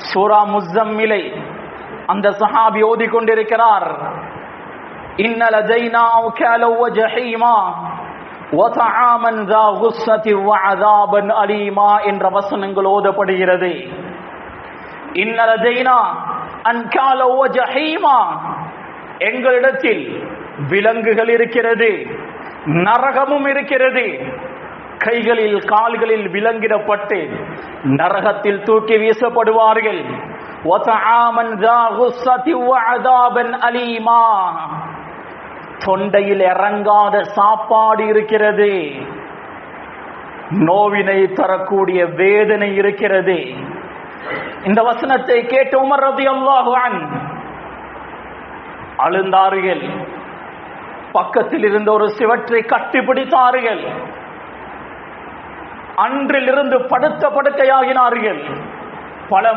சூரா முஸம்மிலை அந்த சஹாபி ஓதிக் கொண்டிருக்கிறார். இன்ன லதைனா அவ்காலா வ ஜஹீமா வ தஆமன் ஸா குஸ்ஸத்தி வ அஸாபன் அலீமா என்ற வசனங்கள் ஓதப்படுகிறது. இன்ன லதைனா அன்காலா வ ஜஹீமா, எங்களிடத்தில் விலங்குகள் இருக்கிறது, நரகமும் இருக்கிறது. கைகளில் கால்களில் விலங்கிடப்பட்டு நரகத்தில் தூக்கி வீசப்படுவார்கள். தொண்டையில் இறங்காத சாப்பாடு இருக்கிறது, நோவினை தரக்கூடிய வேதனை இருக்கிறது. இந்த வசனத்தை கேட்டு உமர் ரலியல்லாஹு அன்ஹு அழுந்தார்கள். பக்கத்தில் இருந்த ஒரு சிவற்றை கட்டிப்பிடித்தார்கள். அன்றிலிருந்து படுத்த படுக்கையாகினார்கள். பல